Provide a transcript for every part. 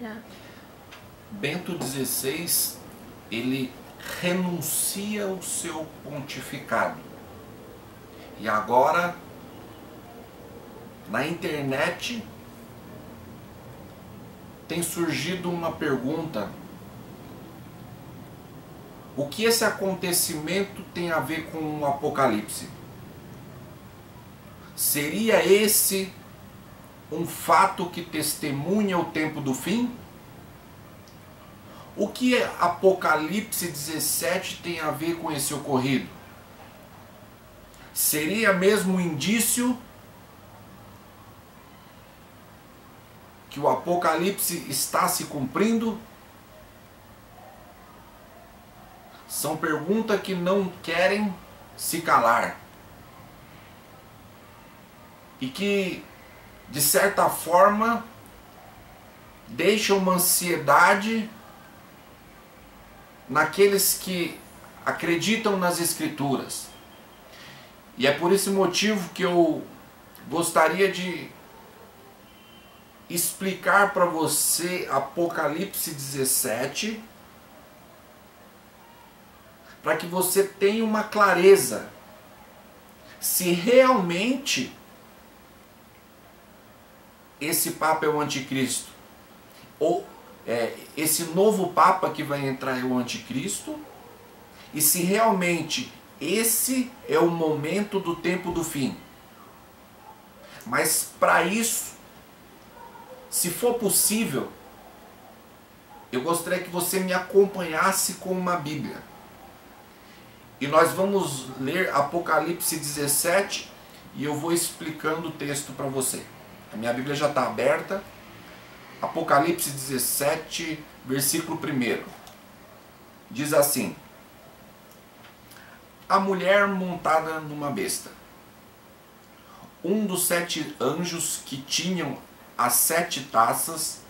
Já. Bento XVI, ele renuncia ao seu pontificado. E agora, na internet, tem surgido uma pergunta: o que esse acontecimento tem a ver com o Apocalipse? Seria esse um fato que testemunha o tempo do fim? O que Apocalipse 17 tem a ver com esse ocorrido? Seria mesmo um indício que o Apocalipse está se cumprindo? São perguntas que não querem se calar. E que, de certa forma, deixam uma ansiedade naqueles que acreditam nas Escrituras. E é por esse motivo que eu gostaria de explicar para você Apocalipse 17, para que você tenha uma clareza se realmente esse Papa é o Anticristo, ou esse novo Papa que vai entrar é o Anticristo, e se realmente esse é o momento do tempo do fim. Mas para isso, se for possível, eu gostaria que você me acompanhasse com uma Bíblia. E nós vamos ler Apocalipse 17 e eu vou explicando o texto para você. A minha Bíblia já está aberta. Apocalipse 17, versículo 1. Diz assim: a mulher montada numa besta. Um dos 7 anjos que tinham as 7 taças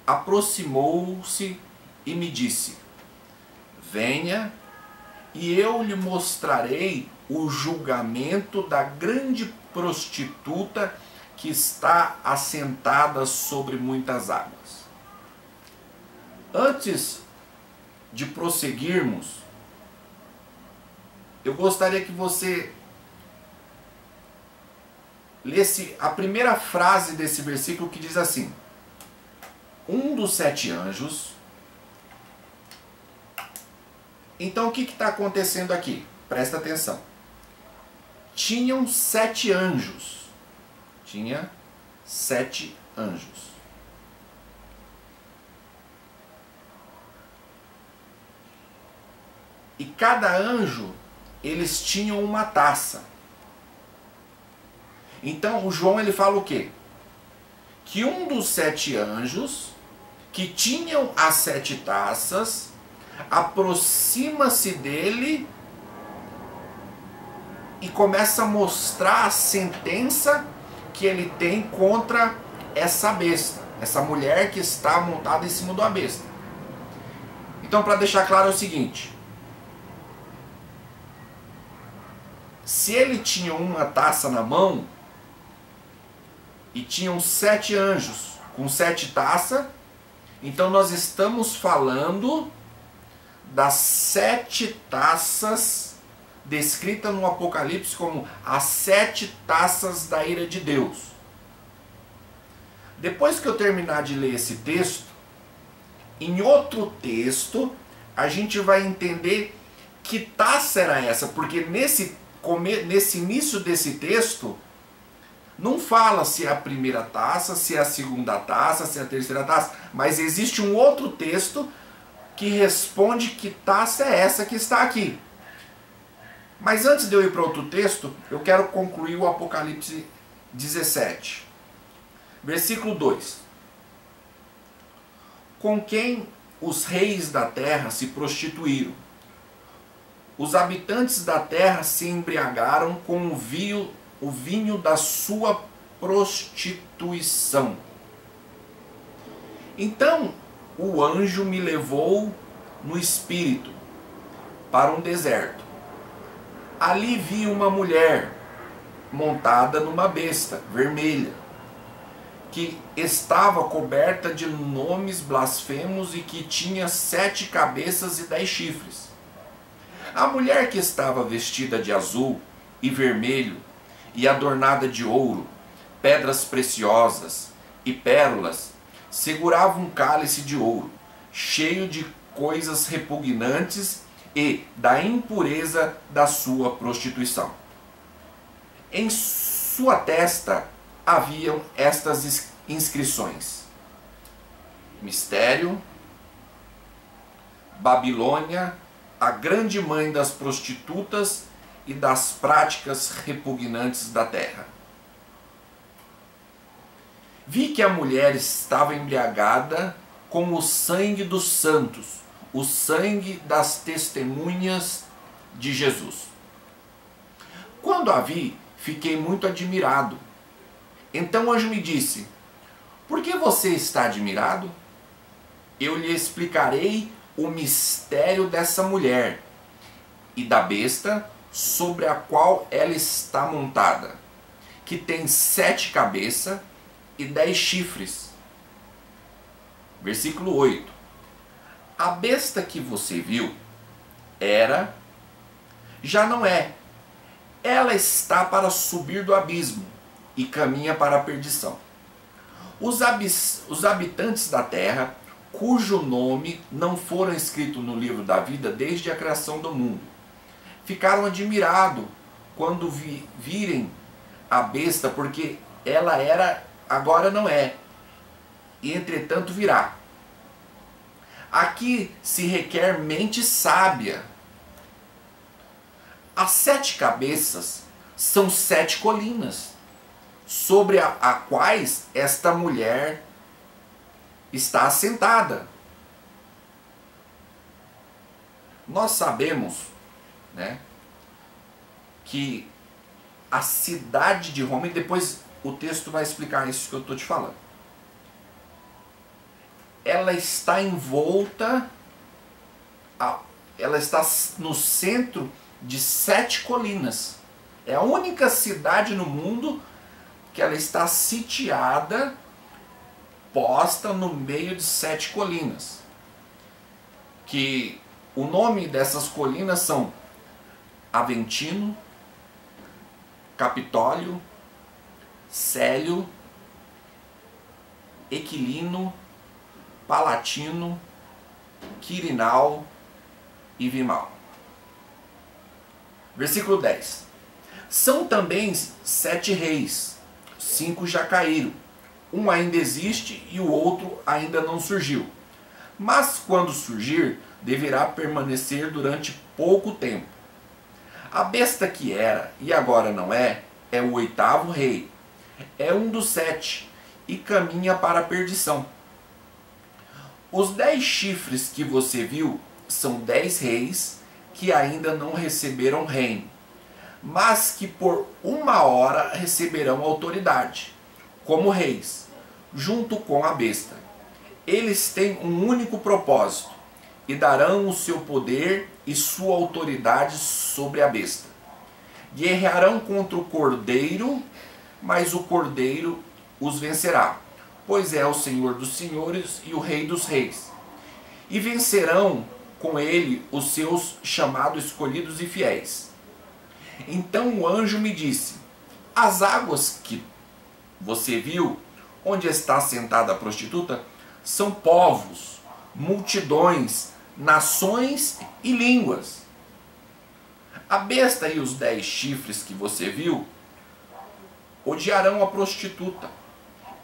aproximou-se e me disse: venha, e eu lhe mostrarei o julgamento da grande prostituta que está assentada sobre muitas águas. Antes de prosseguirmos, eu gostaria que você lesse a primeira frase desse versículo, que diz assim: um dos 7 anjos. Então o que está acontecendo aqui? Presta atenção. Tinham 7 anjos. Tinha 7 anjos. E cada anjo, eles tinham uma taça. Então o João, ele fala o quê? Que um dos 7 anjos, que tinham as 7 taças, aproxima-se dele e começa a mostrar a sentença que ele tem contra essa besta, essa mulher que está montada em cima de uma besta. Então, para deixar claro, é o seguinte: se ele tinha uma taça na mão e tinham 7 anjos com 7 taças, então nós estamos falando das 7 taças descritas no Apocalipse como as 7 taças da ira de Deus. Depois que eu terminar de ler esse texto, em outro texto a gente vai entender que taça era essa, porque nesse início desse texto não fala se é a primeira taça, se é a segunda taça, se é a terceira taça, mas existe um outro texto que responde que taça é essa que está aqui. Mas antes de eu ir para outro texto, eu quero concluir o Apocalipse 17. Versículo 2. Com quem os reis da terra se prostituíram. Os habitantes da terra se embriagaram com o vinho da sua prostituição. Então o anjo me levou no espírito para um deserto. Ali vi uma mulher montada numa besta vermelha, que estava coberta de nomes blasfemos e que tinha 7 cabeças e 10 chifres. A mulher que estava vestida de azul e vermelho e adornada de ouro, pedras preciosas e pérolas, segurava um cálice de ouro, cheio de coisas repugnantes e da impureza da sua prostituição. Em sua testa haviam estas inscrições: Mistério, Babilônia, a grande mãe das prostitutas e das práticas repugnantes da terra. Vi que a mulher estava embriagada com o sangue dos santos, o sangue das testemunhas de Jesus. Quando a vi, fiquei muito admirado. Então o anjo me disse: por que você está admirado? Eu lhe explicarei o mistério dessa mulher e da besta sobre a qual ela está montada, que tem 7 cabeças e 10 chifres. Versículo 8. A besta que você viu já não é. Ela está para subir do abismo e caminha para a perdição. Os habitantes da terra, cujo nome não foram escritos no livro da vida desde a criação do mundo, ficaram admirados quando virem a besta, porque ela agora não é, e entretanto virá. Aqui se requer mente sábia. As 7 cabeças são 7 colinas, sobre a quais esta mulher está assentada. Nós sabemos, né, que a cidade de Roma, e depois o texto vai explicar isso que eu estou te falando, ela está envolta, ela está no centro de 7 colinas. É a única cidade no mundo que ela está sitiada, posta no meio de 7 colinas. Que o nome dessas colinas são Aventino, Capitólio, Célio, Equilino, Palatino, Quirinal e Vimal. Versículo 10. São também 7 reis, 5 já caíram, um ainda existe e o outro ainda não surgiu. Mas quando surgir, deverá permanecer durante pouco tempo. A besta que era e agora não é o 8º rei. É um dos 7 e caminha para a perdição. Os 10 chifres que você viu são 10 reis que ainda não receberam reino, mas que por 1 hora receberão autoridade, como reis, junto com a besta. Eles têm um único propósito, e darão o seu poder e sua autoridade sobre a besta. Guerrearão contra o Cordeiro, mas o Cordeiro os vencerá, pois é o Senhor dos senhores e o Rei dos reis. E vencerão com ele os seus chamados, escolhidos e fiéis. Então o anjo me disse: as águas que você viu, onde está sentada a prostituta, são povos, multidões, nações e línguas. A besta e os 10 chifres que você viu odiarão a prostituta.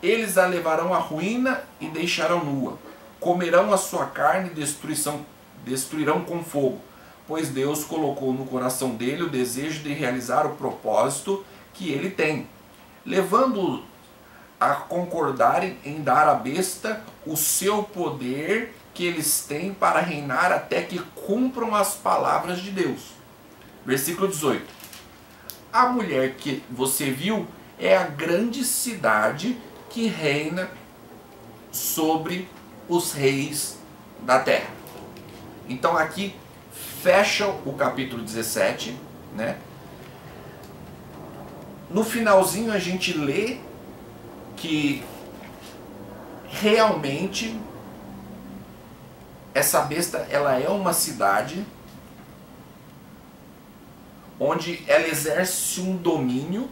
Eles a levarão à ruína e deixarão nua. Comerão a sua carne e destruirão com fogo, pois Deus colocou no coração dele o desejo de realizar o propósito que ele tem, levando-o a concordarem em dar à besta o seu poder que eles têm para reinar até que cumpram as palavras de Deus. Versículo 18. A mulher que você viu é a grande cidade que reina sobre os reis da terra. Então aqui fecha o capítulo 17, né? No finalzinho a gente lê que realmente essa besta, ela é uma cidade onde ela exerce um domínio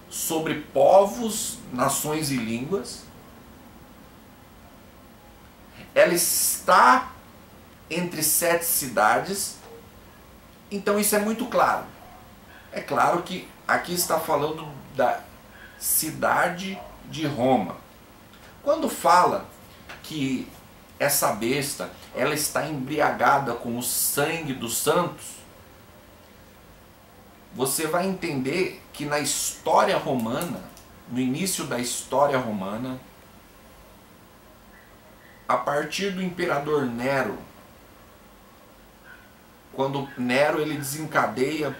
sobre povos, nações e línguas. Ela está entre 7 cidades, então isso é muito claro. É claro que aqui está falando da cidade de Roma. Quando fala que essa besta, ela está embriagada com o sangue dos santos, você vai entender que na história romana, no início da história romana, a partir do imperador Nero, quando Nero ele desencadeia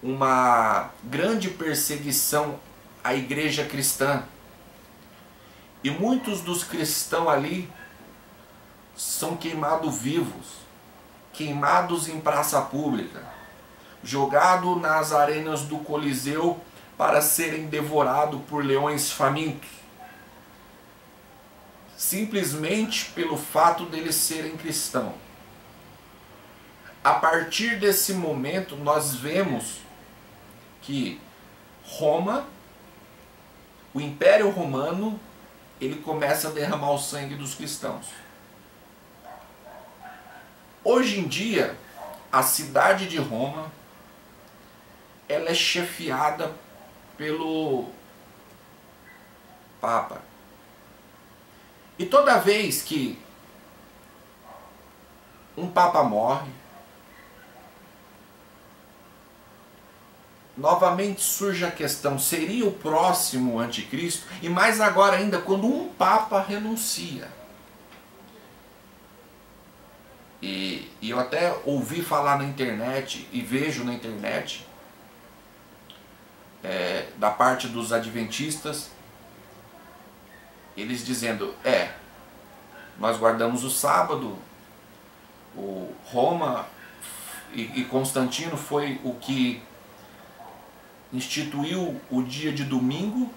uma grande perseguição à igreja cristã, e muitos dos cristãos ali são queimados vivos, queimados em praça pública, jogados nas arenas do Coliseu para serem devorados por leões famintos, simplesmente pelo fato deles serem cristãos. A partir desse momento nós vemos que Roma, o Império Romano, ele começa a derramar o sangue dos cristãos. Hoje em dia, a cidade de Roma, ela é chefiada pelo Papa. E toda vez que um Papa morre, novamente surge a questão, seria o próximo anticristo? E mais agora ainda, quando um Papa renuncia. E eu até ouvi falar na internet, e vejo na internet, da parte dos adventistas, eles dizendo, nós guardamos o sábado, o Roma e Constantino foi o que instituiu o dia de domingo,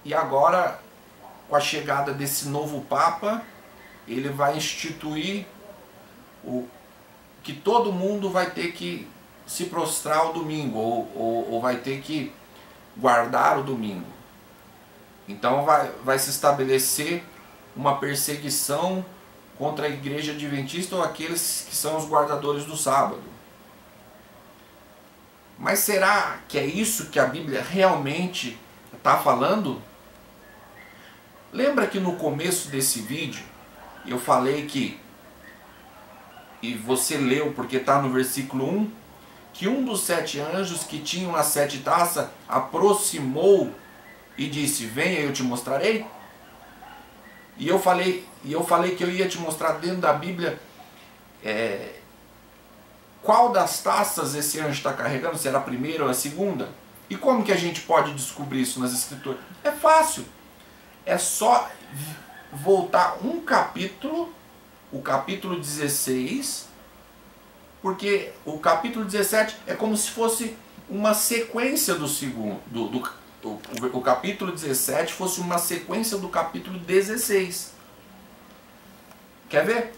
e agora, com a chegada desse novo Papa, ele vai instituir que todo mundo vai ter que se prostrar ao domingo, ou vai ter que guardar o domingo. Então vai se estabelecer uma perseguição contra a igreja adventista ou aqueles que são os guardadores do sábado. Mas será que é isso que a Bíblia realmente está falando? Lembra que no começo desse vídeo eu falei que, e você leu porque está no versículo 1, que um dos 7 anjos que tinham as 7 taças aproximou e disse, venha eu te mostrarei? E eu falei que eu ia te mostrar dentro da Bíblia qual das taças esse anjo está carregando, se era a primeira ou a segunda. E como que a gente pode descobrir isso nas escrituras? É fácil, é só voltar um capítulo, o capítulo 16, porque o capítulo 17 é como se fosse uma sequência do segundo, o capítulo 17 fosse uma sequência do capítulo 16. Quer ver?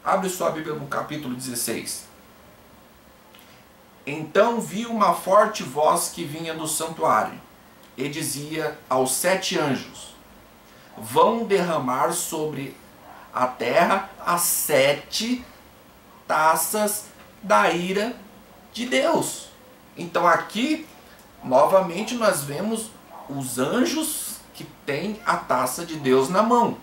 Abre sua Bíblia no capítulo 16. Então vi uma forte voz que vinha do santuário, e dizia aos 7 anjos, vão derramar sobre a terra as 7 taças da ira de Deus. Então aqui, novamente, nós vemos os anjos que têm a taça de Deus na mão.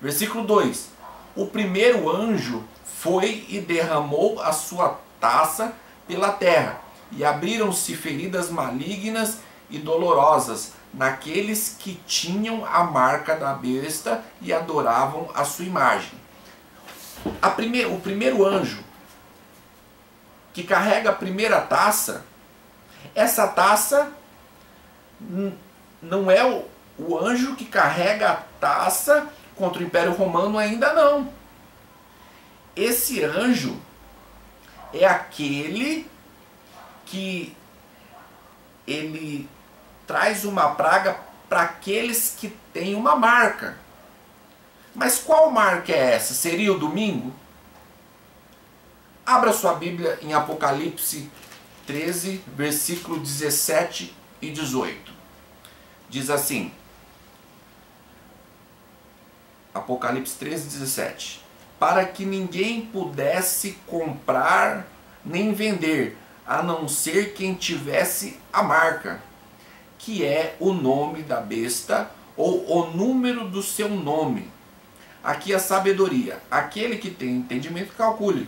Versículo 2. O primeiro anjo foi e derramou a sua taça pela terra, e abriram-se feridas malignas e dolorosas naqueles que tinham a marca da besta e adoravam a sua imagem. O primeiro anjo que carrega a primeira taça, essa taça não é o anjo que carrega a taça contra o Império Romano ainda não. Esse anjo é aquele que ele traz uma praga para aqueles que têm uma marca. Mas qual marca é essa? Seria o domingo? Abra sua Bíblia em Apocalipse 13, versículo 17 e 18. Diz assim, Apocalipse 13, 17. Para que ninguém pudesse comprar nem vender, a não ser quem tivesse a marca, que é o nome da besta ou o número do seu nome. Aqui a sabedoria. Aquele que tem entendimento, calcule.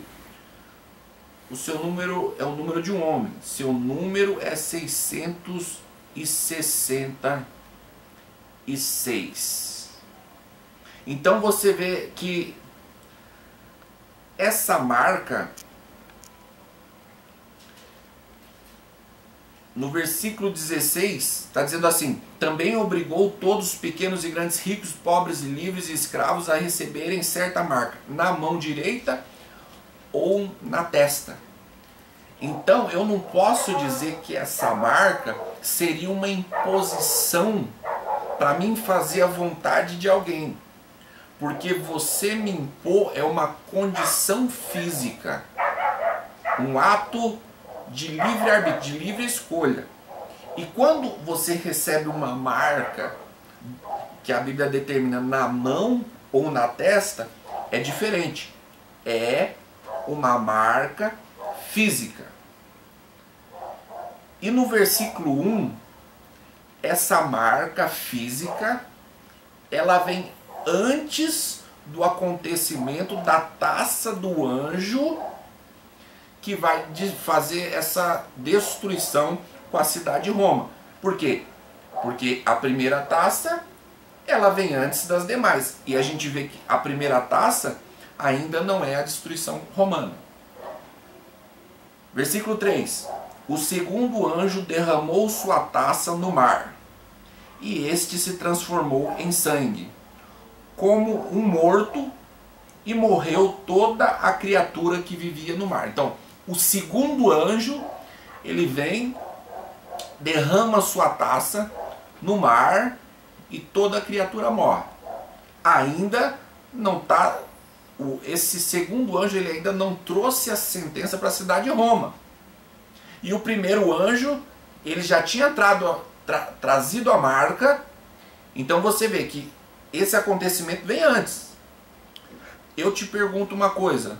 O seu número é o número de um homem. Seu número é 666. Então você vê que essa marca, no versículo 16, está dizendo assim: também obrigou todos os pequenos e grandes, ricos, pobres e livres e escravos a receberem certa marca, na mão direita ou na testa. Então eu não posso dizer que essa marca seria uma imposição para mim fazer a vontade de alguém. Porque você me impor é uma condição física, um ato de livre-arbítrio, de livre escolha. E quando você recebe uma marca, que a Bíblia determina na mão ou na testa, é diferente. É uma marca física. E no versículo 1, essa marca física, ela vem antes do acontecimento da taça do anjo que vai fazer essa destruição com a cidade de Roma. Por quê? Porque a primeira taça, ela vem antes das demais. E a gente vê que a primeira taça ainda não é a destruição romana. Versículo 3. O segundo anjo derramou sua taça no mar, e este se transformou em sangue, como um morto, e morreu toda a criatura que vivia no mar. Então, o segundo anjo, ele vem, derrama sua taça no mar e toda a criatura morre. Ainda não está, esse segundo anjo, ele ainda não trouxe a sentença para a cidade de Roma. E o primeiro anjo, ele já tinha trazido a marca. Então você vê que esse acontecimento vem antes. Eu te pergunto uma coisa: